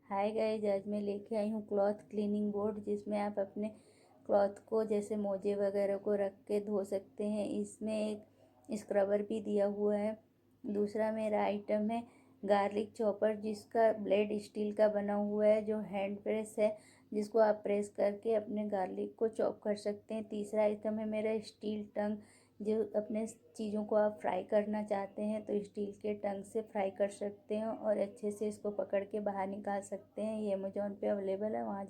Hi guys, आज मैं लेके आई हूँ क्लॉथ क्लीनिंग बोर्ड, जिसमें आप अपने क्लॉथ को जैसे मोजे वगैरह को रख के धो सकते हैं। इसमें एक स्क्रबर भी दिया हुआ है। दूसरा मेरा आइटम है गार्लिक चॉपर, जिसका ब्लेड स्टील का बना हुआ है, जो हैंड प्रेस है, जिसको आप प्रेस करके अपने गार्लिक को चॉप कर सकते हैं। तीसरा आइटम है मेरा स्टील टंग, जो अपने चीज़ों को आप फ्राई करना चाहते हैं तो स्टील के टंग से फ्राई कर सकते हैं और अच्छे से इसको पकड़ के बाहर निकाल सकते हैं। ये अमेज़ॉन पे अवेलेबल है, वहाँ